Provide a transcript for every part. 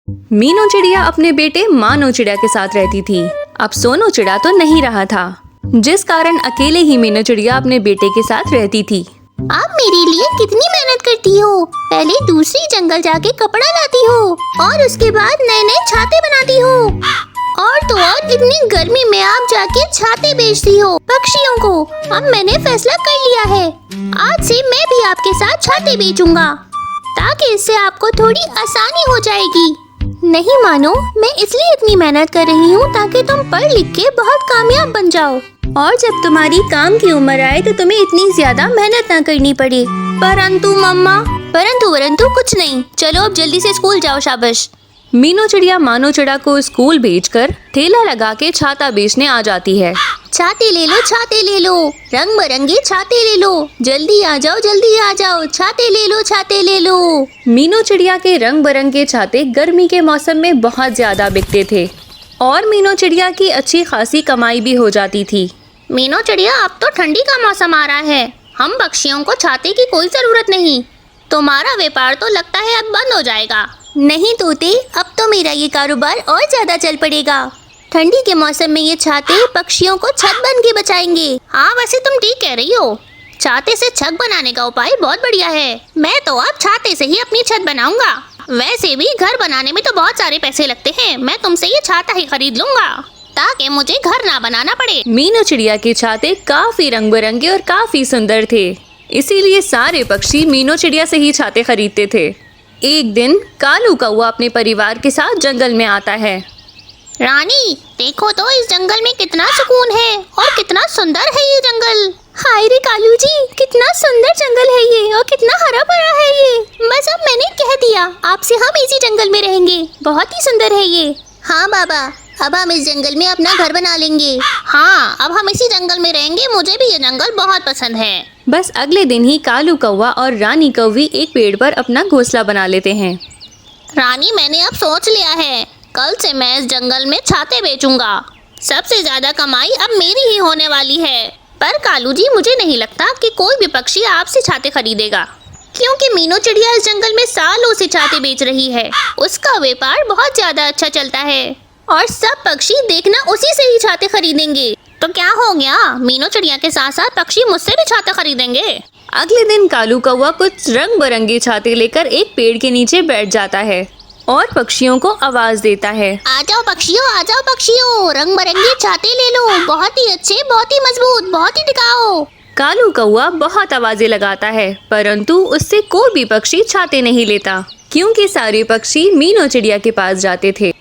मीनू चिड़िया अपने बेटे मानो चिड़िया के साथ रहती थी। अब सोनू चिड़िया तो नहीं रहा था, जिस कारण अकेले ही मीनू चिड़िया अपने बेटे के साथ रहती थी। आप मेरे लिए कितनी मेहनत करती हो। पहले दूसरी जंगल जाके कपड़ा लाती हो और उसके बाद नए नए छाते बनाती हो, और तो और इतनी गर्मी में आप जाके छाते बेचती हो पक्षियों को। अब मैंने फैसला कर लिया है, आज से मैं भी आपके साथ छाते बेचूंगा, ताकि इससे आपको थोड़ी आसानी हो जाएगी। नहीं मानो, मैं इसलिए इतनी मेहनत कर रही हूँ ताकि तुम पढ़ लिख के बहुत कामयाब बन जाओ, और जब तुम्हारी काम की उम्र आए तो तुम्हें इतनी ज्यादा मेहनत ना करनी पड़े। परंतु मम्मा, परंतु कुछ नहीं, चलो अब जल्दी से स्कूल जाओ, शाबाश। मीनू चिड़िया मानो चिड़िया को स्कूल भेजकर ठेला लगा के छाता बेचने आ जाती है। छाते ले लो, रंग बिरंगे छाते ले लो, जल्दी आ जाओ, छाते ले लो। मीनू चिड़िया के रंग बिरंगे छाते गर्मी के मौसम में बहुत ज्यादा बिकते थे और मीनू चिड़िया की अच्छी खासी कमाई भी हो जाती थी। मीनू चिड़िया, अब तो ठंडी का मौसम आ रहा है, हम पक्षियों को छाते की कोई जरूरत नहीं। तुम्हारा व्यापार तो लगता है अब बंद हो जाएगा। नहीं तोते, अब तो मेरा ये कारोबार और ज्यादा चल पड़ेगा। ठंडी के मौसम में ये छाते पक्षियों को छत बन के बचाएंगे। हाँ, वैसे तुम ठीक कह रही हो, छाते से छत बनाने का उपाय बहुत बढ़िया है। मैं तो अब छाते से ही अपनी छत बनाऊंगा। वैसे भी घर बनाने में तो बहुत सारे पैसे लगते हैं, मैं तुमसे ये छाता ही खरीद लूंगा ताकि मुझे घर ना बनाना पड़े। मीनू चिड़िया के छाते काफी रंग बिरंगे और काफी सुंदर थे, इसीलिए सारे पक्षी मीनू चिड़िया से ही छाते खरीदते थे। एक दिन कालू कौवा अपने परिवार के साथ जंगल में आता है। रानी, देखो तो इस जंगल में कितना सुकून है और कितना सुंदर है ये जंगल। हाय रे कालू जी, कितना सुंदर जंगल है ये और कितना हरा भरा है ये। बस अब मैंने कह दिया, आपसे हम इसी जंगल में रहेंगे, बहुत ही सुंदर है ये। हाँ बाबा, अब हम इस जंगल में अपना घर बना लेंगे। हाँ, अब हम इसी जंगल में रहेंगे, मुझे भी ये जंगल बहुत पसंद है। बस अगले दिन ही कालू कौवा और रानी कौवी एक पेड़ पर अपना घोंसला बना लेते हैं। रानी, मैंने अब सोच लिया है, कल से मैं इस जंगल में छाते बेचूंगा। सबसे ज्यादा कमाई अब मेरी ही होने वाली है। पर कालू जी, मुझे नहीं लगता कि कोई भी पक्षी आपसे छाते खरीदेगा, क्योंकि मीनू चिड़िया इस जंगल में सालों से छाते बेच रही है। उसका व्यापार बहुत ज्यादा अच्छा चलता है और सब पक्षी देखना उसी से ही छाते खरीदेंगे। तो क्या हो गया, मीनू चिड़िया के साथ साथ पक्षी मुझसे भी छाते खरीदेंगे। अगले दिन कालू कौवा कुछ रंग बिरंगे छाते लेकर एक पेड़ के नीचे बैठ जाता है और पक्षियों को आवाज देता है। आ जाओ पक्षियों, रंग बिरंगे छाते ले लो, बहुत ही अच्छे, बहुत ही मजबूत, बहुत ही टिकाऊ। कालू कौवा बहुत आवाजें लगाता है, परंतु उससे कोई भी पक्षी छाते नहीं लेता, क्योंकि सारे पक्षी मीनू चिड़िया के पास जाते थे।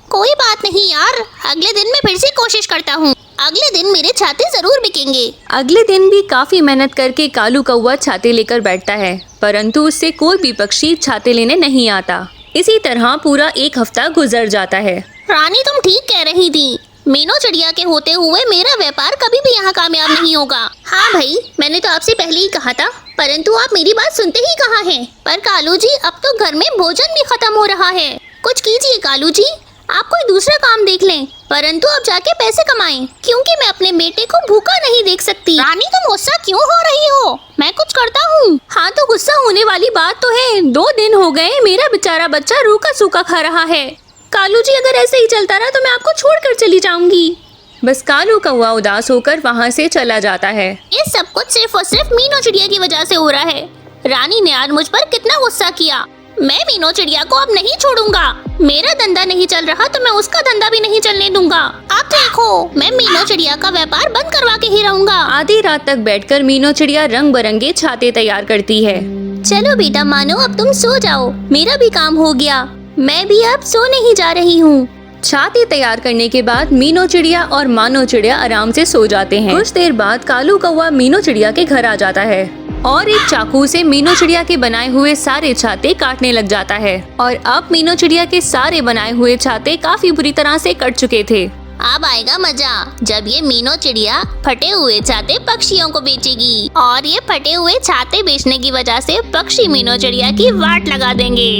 कोई बात नहीं यार, अगले दिन मैं फिर से कोशिश करता हूँ, अगले दिन मेरे छाते जरूर बिकेंगे। अगले दिन भी काफी मेहनत करके कालू कौवा छाते लेकर बैठता है, परंतु उससे कोई भी पक्षी छाते लेने नहीं आता। इसी तरह पूरा एक हफ्ता गुजर जाता है। रानी, तुम ठीक कह रही थी, मीनू चिड़िया के होते हुए मेरा व्यापार कभी भी यहाँ कामयाब नहीं होगा। हाँ भाई, मैंने तो आपसे पहले ही कहा था, परंतु आप मेरी बात सुनते ही कहाँ हैं। पर कालू जी, अब तो घर में भोजन भी खत्म हो रहा है, कुछ कीजिए कालू जी, आप कोई दूसरा काम देख लें, परंतु अब जाके पैसे कमाएं, क्योंकि मैं अपने बेटे को भूखा नहीं देख सकती। रानी, तुम गुस्सा क्यों हो रही हो, मैं कुछ करता हूँ। हाँ, तो गुस्सा होने वाली बात तो है, 2 दिन हो गए मेरा बेचारा बच्चा रूखा सूखा खा रहा है। कालू जी, अगर ऐसे ही चलता रहा तो मैं आपको छोड़कर चली जाऊंगी। बस कालू कौवा उदास होकर वहाँ से चला जाता है। ये सब कुछ सिर्फ और सिर्फ मीनू चिड़िया की वजह से हो रहा है। रानी ने आज मुझ पर कितना गुस्सा किया। मैं मीनू चिड़िया को अब नहीं छोड़ूंगा। मेरा धंधा नहीं चल रहा तो मैं उसका धंधा भी नहीं चलने दूंगा। आप देखो, मैं मीनू चिड़िया का व्यापार बंद करवा के ही रहूंगा। आधी रात तक बैठकर मीनू चिड़िया रंग बिरंगे छाते तैयार करती है। चलो बेटा मानो, अब तुम सो जाओ, मेरा भी काम हो गया, मैं भी अब सोने ही जा रही हूँ। छाते तैयार करने के बाद मीनू चिड़िया और मानो चिड़िया आराम से सो जाते हैं। कुछ देर बाद कालू कौवा मीनू चिड़िया के घर आ जाता है और एक चाकू से मीनू चिड़िया के बनाए हुए सारे छाते काटने लग जाता है। और अब मीनू चिड़िया के सारे बनाए हुए छाते काफी बुरी तरह से कट चुके थे। अब आएगा मजा जब ये मीनू चिड़िया फटे हुए छाते पक्षियों को बेचेगी, और ये फटे हुए छाते बेचने की वजह से पक्षी मीनू चिड़िया की वाट लगा देंगे।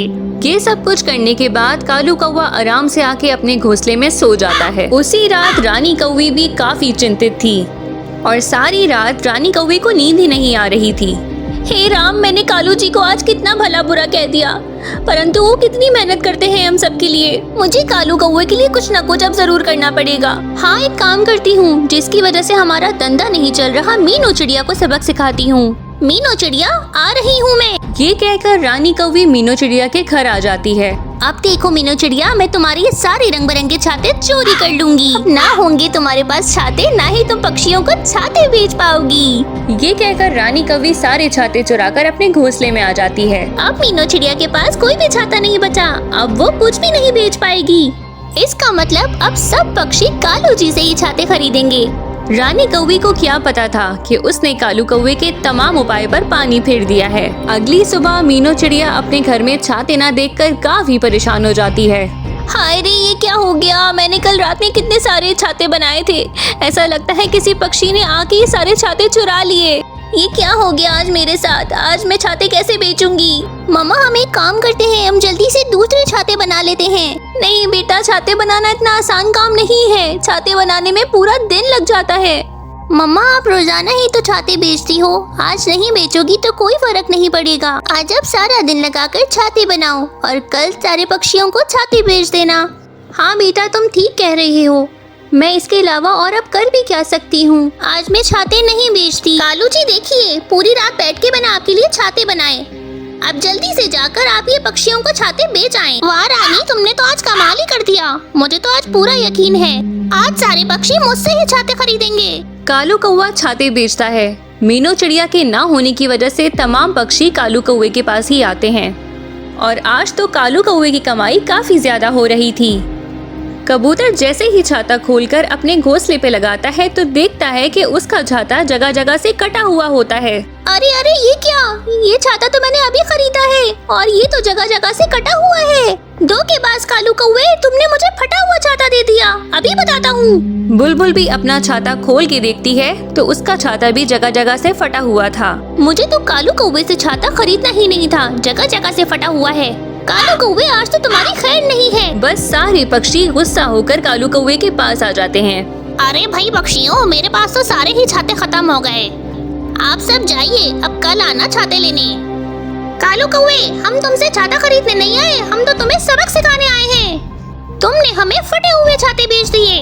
ये सब कुछ करने के बाद कालू कौवा आराम से आके अपने घोंसले में सो जाता है। उसी रात रानी कौवी भी काफी चिंतित थी और सारी रात रानी कौवे को नींद ही नहीं आ रही थी। हे राम, मैंने कालू जी को आज कितना भला बुरा कह दिया, परंतु वो कितनी मेहनत करते हैं हम सब के लिए। मुझे कालू कौवे के लिए कुछ न कुछ अब जरूर करना पड़ेगा। हाँ, एक काम करती हूँ, जिसकी वजह से हमारा धंधा नहीं चल रहा, मीनू चिड़िया को सबक सिखाती हूँ। मीनू चिड़िया, आ रही हूँ मैं। ये कहकर रानी कौवी मीनू चिड़िया के घर आ जाती है। अब देखो मीनू चिड़िया, मैं तुम्हारे ये सारे रंग बिरंगे छाते चोरी कर लूंगी। ना होंगे तुम्हारे पास छाते, ना ही तुम पक्षियों को छाते बेच पाओगी। ये कहकर रानी कौवी सारे छाते चुराकर अपने घोंसले में आ जाती है। अब मीनू चिड़िया के पास कोई भी छाता नहीं बचा, अब वो कुछ भी नहीं बेच पाएगी। इसका मतलब अब सब पक्षी कालू जी से ही छाते खरीदेंगे। रानी कौवी को क्या पता था कि उसने कालू कौवे के तमाम उपाय पर पानी फेर दिया है। अगली सुबह मीनू चिड़िया अपने घर में छाते न देखकर काफी परेशान हो जाती है। हाय रे, ये क्या हो गया? मैंने कल रात में कितने सारे छाते बनाए थे, ऐसा लगता है किसी पक्षी ने आके ये सारे छाते चुरा लिए। ये क्या हो गया आज मेरे साथ? आज मैं छाते कैसे बेचूंगी? मम्मा, हम एक काम करते हैं, हम जल्दी से दूसरे छाते बना लेते हैं। नहीं बेटा, छाते बनाना इतना आसान काम नहीं है, छाते बनाने में पूरा दिन लग जाता है। मम्मा, आप रोजाना ही तो छाते बेचती हो, आज नहीं बेचोगी तो कोई फर्क नहीं पड़ेगा। आज अब सारा दिन लगाकर छाते बनाओ और कल सारे पक्षियों को छाते बेच देना। हाँ बेटा, तुम ठीक कह रही हो, मैं इसके अलावा और अब कर भी क्या सकती हूँ। आज मैं छाते नहीं बेचती। कालू जी देखिए, पूरी रात बैठ के मैंने आपके लिए छाते बनाए। अब जल्दी से जाकर आप ये पक्षियों को छाते बेच आएं। वाह रानी, तुमने तो आज कमाल ही कर दिया। मुझे तो आज पूरा यकीन है, आज सारे पक्षी मुझसे ही छाते खरीदेंगे। कालू कौवा छाते बेचता है। मीनू चिड़िया के ना होने की वजह से तमाम पक्षी कालू कौवे के पास ही आते हैं और आज तो कालू कौवे की कमाई काफी ज्यादा हो रही थी। कबूतर जैसे ही छाता खोलकर अपने घोंसले पे लगाता है तो देखता है कि उसका छाता जगह जगह से कटा हुआ होता है। अरे अरे, ये क्या? ये छाता तो मैंने अभी खरीदा है और ये तो जगह जगह से कटा हुआ है। धोखेबाज कालू कौवे, तुमने मुझे फटा हुआ छाता दे दिया, अभी बताता हूँ। बुलबुल भी अपना छाता खोल के देखती है तो उसका छाता भी जगह जगह से फटा हुआ था। मुझे तो कालू कौवे से छाता खरीदना ही नहीं था, जगह जगह से फटा हुआ है। कालू कौवे, आज तो तुम्हारी खैर नहीं है। बस सारे पक्षी गुस्सा होकर कालू कौवे के पास आ जाते हैं। अरे भाई पक्षियों, मेरे पास तो सारे ही छाते खत्म हो गए, आप सब जाइए, अब कल आना छाते लेने। कालू कौवे, हम तुमसे छाता खरीदने नहीं आए, हम तो तुम्हें सबक सिखाने आए हैं। तुमने हमें फटे हुए छाते बेच दिए,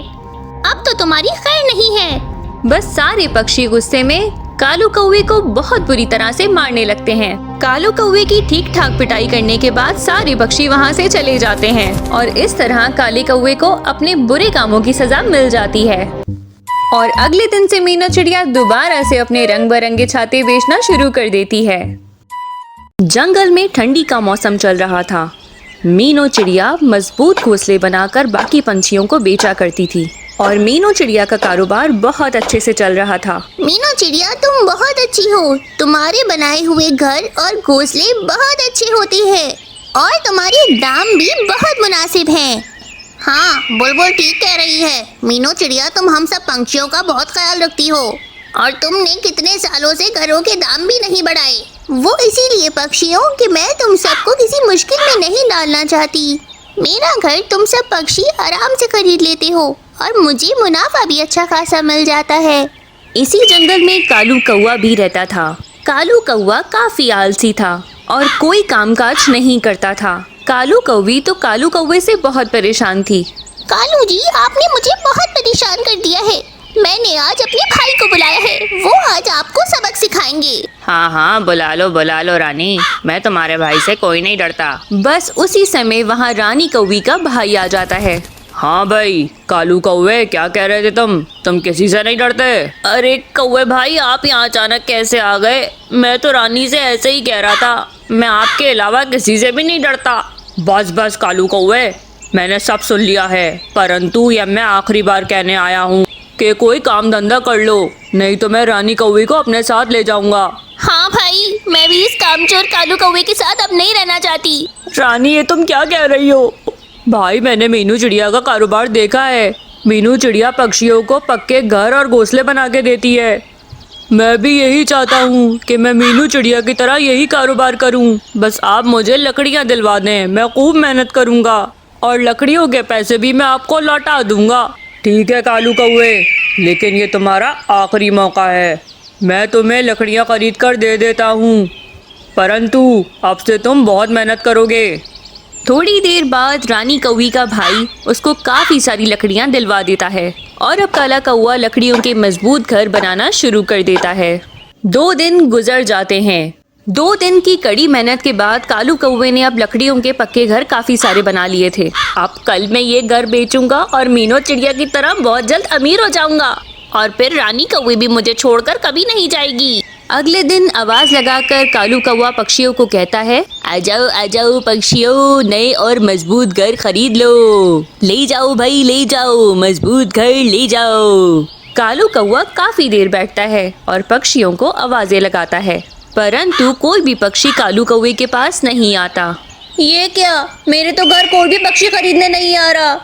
अब तो तुम्हारी खैर नहीं है। बस सारे पक्षी गुस्से में कालू कौवे को बहुत बुरी तरह से मारने लगते हैं। कालू कौवे की ठीक ठाक पिटाई करने के बाद सारे पक्षी वहाँ से चले जाते हैं और इस तरह काले कौवे को अपने बुरे कामों की सजा मिल जाती है। और अगले दिन से मीनू चिड़िया दोबारा से अपने रंग बिरंगे छाते बेचना शुरू कर देती है। जंगल में ठंडी का मौसम चल रहा था। मीनू चिड़िया मजबूत घोंसले बनाकर बाकी पंछियों को बेचा करती थी और मीनू चिड़िया का कारोबार बहुत अच्छे से चल रहा था। मीनू चिड़िया, तुम बहुत अच्छी हो, तुम्हारे बनाए हुए घर और घोंसले बहुत अच्छे होते हैं और तुम्हारे दाम भी बहुत मुनासिब हैं। हाँ, बुलबुल ठीक कह रही है। मीनू चिड़िया, तुम हम सब पंछियों का बहुत ख्याल रखती हो और तुमने कितने सालों से घरों के दाम भी नहीं बढ़ाए। वो इसीलिए पक्षियों कि मैं तुम सबको किसी मुश्किल में नहीं डालना चाहती। मेरा घर तुम सब पक्षी आराम से खरीद लेते हो और मुझे मुनाफा भी अच्छा खासा मिल जाता है। इसी जंगल में कालू कौवा भी रहता था। कालू कौवा काफी आलसी था और कोई कामकाज नहीं करता था। कालू कौवी तो कालू कौवे से बहुत परेशान थी। कालू जी, आपने मुझे बहुत परेशान कर दिया है। मैंने आज अपने भाई को बुलाया है, वो आज आपको सबक सिखाएंगे। हाँ हाँ, बुला लो रानी, मैं तुम्हारे भाई से कोई नहीं डरता। बस उसी समय वहाँ रानी कौवी का भाई आ जाता है। हाँ भाई, कालू कौवे, क्या कह रहे थे तुम किसी से नहीं डरते? अरे कौवे भाई, आप यहाँ अचानक कैसे आ गए? मैं तो रानी से ऐसे ही कह रहा था, मैं आपके अलावा किसी से भी नहीं डरता। बस कालू कौवे, मैंने सब सुन लिया है, परंतु यह मैं आखिरी बार कहने आया हूँ कि कोई काम धंधा कर लो, नहीं तो मैं रानी कौवे को अपने साथ ले जाऊंगा। हाँ भाई, मैं भी इस कामचोर कालू कौवे के साथ अब नहीं रहना चाहती। रानी, ये तुम क्या कह रही हो? भाई, मैंने मीनू चिड़िया का कारोबार देखा है। मीनू चिड़िया पक्षियों को पक्के घर और घोंसले बना के देती है। मैं भी यही चाहता हूँ कि मैं मीनू चिड़िया की तरह यही कारोबार करूँ। बस आप मुझे लकड़ियाँ दिलवा दें, मैं खूब मेहनत करूँगा और लकड़ियों के पैसे भी मैं आपको लौटा दूँगा। ठीक है कालू कौवे, लेकिन ये तुम्हारा आखिरी मौका है। मैं तुम्हें लकड़ियाँ खरीद कर दे देता हूँ, परंतु अब से तुम बहुत मेहनत करोगे। थोड़ी देर बाद रानी कौवी का भाई उसको काफी सारी लकड़ियां दिलवा देता है और अब काला कौवा लकड़ियों के मजबूत घर बनाना शुरू कर देता है। 2 दिन गुजर जाते हैं। 2 दिन की कड़ी मेहनत के बाद कालू कौवे ने अब लकड़ियों के पक्के घर काफी सारे बना लिए थे। अब कल मैं ये घर बेचूंगा और मीनू चिड़िया की तरह बहुत जल्द अमीर हो जाऊंगा और फिर रानी कौवे भी मुझे छोड़कर कभी नहीं जाएगी। अगले दिन आवाज लगाकर कालू कौवा पक्षियों को कहता है, आ जाओ पक्षियों, नए और मजबूत घर खरीद लो। ले जाओ भाई, ले जाओ, मजबूत घर ले जाओ। कालू कौवा काफी देर बैठता है और पक्षियों को आवाजें लगाता है, परंतु कोई भी पक्षी कालू कौवे के पास नहीं आता। ये क्या, मेरे तो घर कोई भी पक्षी खरीदने नहीं आ रहा।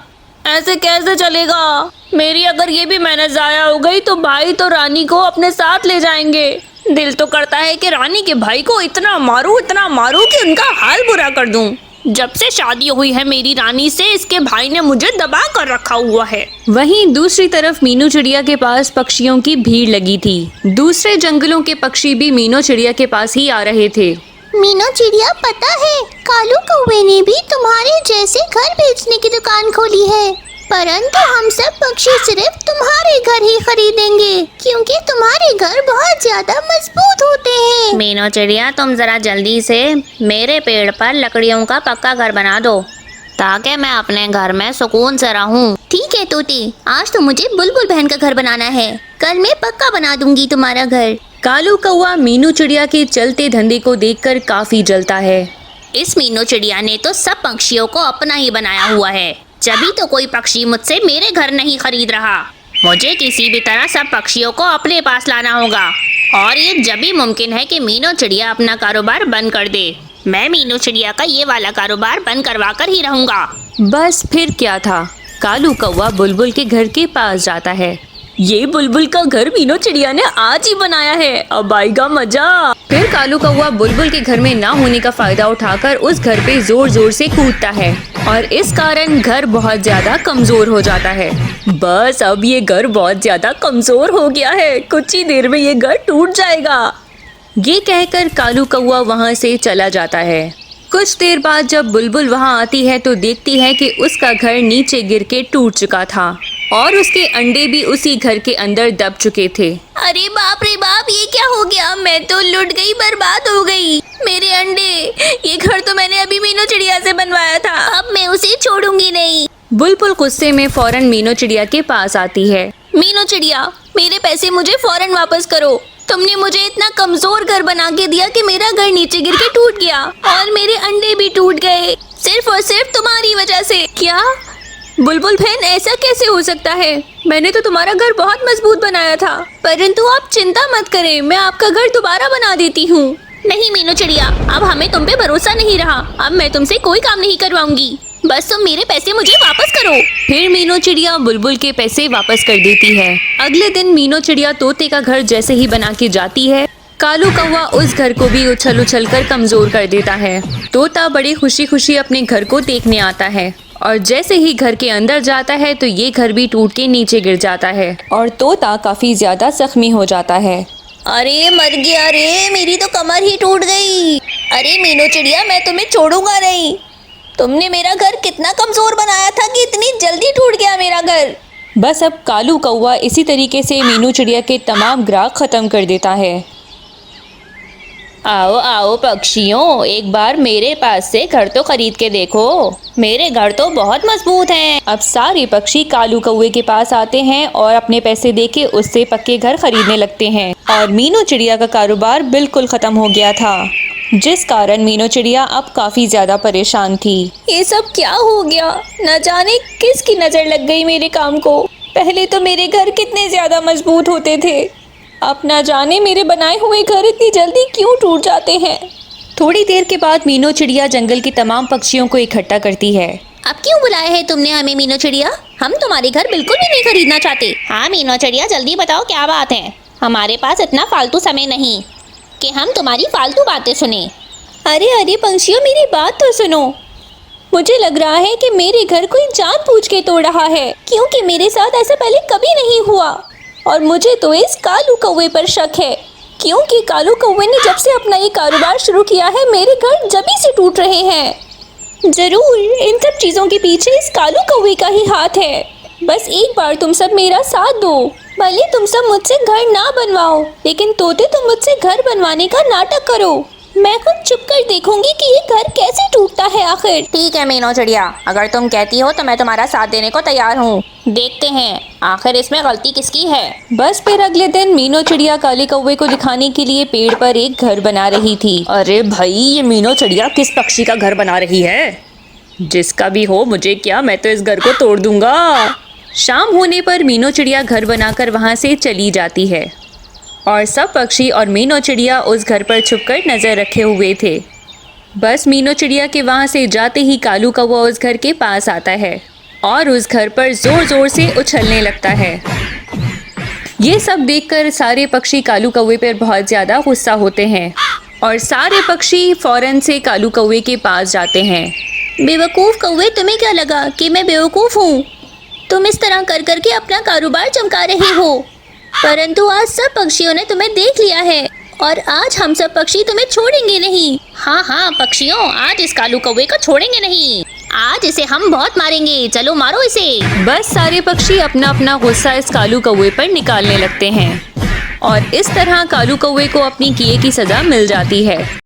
ऐसे कैसे चलेगा? मेरी अगर ये भी मेहनत जाया हो गई तो भाई तो रानी को अपने साथ ले जाएंगे। दिल तो करता है कि रानी के भाई को इतना मारूं कि उनका हाल बुरा कर दूं। जब से शादी हुई है मेरी रानी से, इसके भाई ने मुझे दबा कर रखा हुआ है। वहीं दूसरी तरफ मीनू चिड़िया के पास पक्षियों की भीड़ लगी थी। दूसरे जंगलों के पक्षी भी मीनू चिड़िया के पास ही आ रहे थे। मीनू चिड़िया, पता है कालू कौवे ने भी तुम्हारे जैसे घर बेचने की दुकान खोली है, परंतु हम सब पक्षी सिर्फ तुम्हारे घर ही खरीदेंगे क्योंकि तुम्हारे घर बहुत ज्यादा मजबूत होते हैं। मीनू चिड़िया, तुम जरा जल्दी से मेरे पेड़ पर लकड़ियों का पक्का घर बना दो ताकि मैं अपने घर में सुकून से रहूं। ठीक है तोते, आज तो मुझे बुलबुल बहन का घर बनाना है, कल मैं पक्का बना दूंगी तुम्हारा घर। कालू कौवा मीनू चिड़िया के चलते धंधे को देखकर काफी जलता है। इस मीनू चिड़िया ने तो सब पक्षियों को अपना ही बनाया हुआ है, जभी तो कोई पक्षी मुझसे मेरे घर नहीं खरीद रहा। मुझे किसी भी तरह सब पक्षियों को अपने पास लाना होगा और ये जब भी मुमकिन है कि मीनू चिड़िया अपना कारोबार बंद कर दे। मैं मीनू चिड़िया का ये वाला कारोबार बंद करवा कर ही रहूंगा। बस फिर क्या था, कालू कौवा बुलबुल के घर के पास जाता है। ये बुलबुल का घर मीनू चिड़िया ने आज ही बनाया है, अब आएगा मजा। फिर कालू कौवा बुलबुल के घर में ना होने का फायदा उठाकर उस घर पे जोर जोर से कूदता है और इस कारण घर बहुत ज्यादा कमजोर हो जाता है। बस अब ये घर बहुत ज्यादा कमजोर हो गया है, कुछ ही देर में ये घर टूट जाएगा। ये कहकर कालू कौवा वहाँ से चला जाता है। कुछ देर बाद जब बुलबुल वहाँ आती है तो देखती है कि उसका घर नीचे गिर के टूट चुका था और उसके अंडे भी उसी घर के अंदर दब चुके थे। अरे बाप रे बाप, ये क्या हो गया, मैं तो लुट गई, बर्बाद हो गई। मेरे अंडे, ये घर तो मैंने अभी मीनू चिड़िया से बनवाया था, अब मैं उसे छोड़ूंगी नहीं। बुलबुल गुस्से में फौरन मीनू चिड़िया के पास आती है। मीनू चिड़िया, मेरे पैसे मुझे फौरन वापस करो। तुमने मुझे इतना कमजोर घर बना के दिया कि मेरा घर नीचे गिर के टूट गया और मेरे अंडे भी टूट गए, सिर्फ और सिर्फ तुम्हारी वजह से। क्या बुलबुल बहन, ऐसा कैसे हो सकता है? मैंने तो तुम्हारा घर बहुत मजबूत बनाया था, परंतु आप चिंता मत करें, मैं आपका घर दोबारा बना देती हूँ। नहीं मीनू चिड़िया, अब हमें तुम पे भरोसा नहीं रहा, अब मैं तुमसे कोई काम नहीं करवाऊंगी, बस तुम मेरे पैसे मुझे वापस करो। फिर मीनू चिड़िया बुलबुल के पैसे वापस कर देती है। अगले दिन मीनू चिड़िया तोते का घर जैसे ही बना के जाती है, कालू कौवा उस घर को भी उछल उछल कर कमजोर कर देता है। तोता बड़ी खुशी खुशी अपने घर को देखने आता है और जैसे ही घर के अंदर जाता है तो ये घर भी टूट के नीचे गिर जाता है और तोता काफी ज्यादा जख्मी हो जाता है। अरे मर गया रे, मेरी तो कमर ही टूट गई। अरे मीनू चिड़िया, मैं तुम्हें छोड़ूंगा नहीं। तुमने मेरा घर कितना कमजोर बनाया था कि इतनी जल्दी टूट गया मेरा घर। बस अब कालू कौवा इसी तरीके से मीनू चिड़िया के तमाम ग्राहक खत्म कर देता है। आओ आओ पक्षियों, एक बार मेरे पास से घर तो खरीद के देखो, मेरे घर तो बहुत मजबूत हैं। अब सारे पक्षी कालू कौवे के पास आते हैं और अपने पैसे देके उससे पक्के घर खरीदने लगते हैं और मीनू चिड़िया का कारोबार बिल्कुल खत्म हो गया था, जिस कारण मीनू चिड़िया अब काफी ज्यादा परेशान थी। ये सब क्या हो गया, न जाने किसकी नजर लग गई मेरे काम को। पहले तो मेरे घर कितने ज्यादा मजबूत होते थे, अब न जाने मेरे बनाए हुए घर इतनी जल्दी क्यों टूट जाते हैं। थोड़ी देर के बाद मीनू चिड़िया जंगल के तमाम पक्षियों को इकट्ठा करती है। अब क्यों बुलाया है तुमने हमें मीनू चिड़िया? हम तुम्हारे घर बिल्कुल भी नहीं खरीदना चाहते। हाँ मीनू चिड़िया, जल्दी बताओ क्या बात है। हमारे पास इतना फालतू समय नहीं कि हम तुम्हारी फालतू बातें सुने। अरे अरे पंछियों, मेरी बात तो सुनो। मुझे लग रहा है कि मेरे घर कोई जानबूझ के तोड़ रहा है, क्योंकि मेरे साथ ऐसा पहले कभी नहीं हुआ। और मुझे तो इस कालू कौवे पर शक है, क्योंकि कालू कौवे ने जब से अपना ये कारोबार शुरू किया है मेरे घर जभी से टूट रहे हैं। जरूर इन सब चीजों के पीछे इस कालू कौवे का ही हाथ है। बस एक बार तुम सब मेरा साथ दो। भले तुम सब मुझसे घर ना बनवाओ, लेकिन तोते तुम मुझसे घर बनवाने का नाटक करो। मैं खुद चुप कर देखूंगी कि ये घर कैसे टूटता है आखिर। ठीक है मीनू चिड़िया, अगर तुम कहती हो तो मैं तुम्हारा साथ देने को तैयार हूँ। देखते हैं आखिर इसमें गलती किसकी है। बस फिर अगले दिन मीनू चिड़िया काले कौवे को दिखाने के लिए पेड़ पर एक घर बना रही थी। अरे भाई, ये मीनू चिड़िया किस पक्षी का घर बना रही है? जिसका भी हो, मुझे क्या, मैं तो इस घर को तोड़ दूंगा। शाम होने पर मीनू चिड़िया घर बनाकर वहां से चली जाती है और सब पक्षी और मीनू चिड़िया उस घर पर छुपकर नजर रखे हुए थे। बस मीनू चिड़िया के वहां से जाते ही कालू कौवा उस घर के पास आता है और उस घर पर जोर जोर से उछलने लगता है। ये सब देखकर सारे पक्षी कालू कौवे पर बहुत ज्यादा गुस्सा होते हैं और सारे पक्षी फौरन से कालू कौवे के पास जाते हैं। बेवकूफ कौवे, तुम्हें क्या लगा कि मैं बेवकूफ हूँ? तुम इस तरह कर करके अपना कारोबार चमका रहे हो, परंतु आज सब पक्षियों ने तुम्हें देख लिया है और आज हम सब पक्षी तुम्हें छोड़ेंगे नहीं। हाँ हाँ पक्षियों, आज इस कालू कौवे को छोड़ेंगे नहीं। आज इसे हम बहुत मारेंगे, चलो मारो इसे। बस सारे पक्षी अपना अपना गुस्सा इस कालू कौवे पर निकालने लगते हैं और इस तरह कालू कौवे को अपनी किए की सजा मिल जाती है।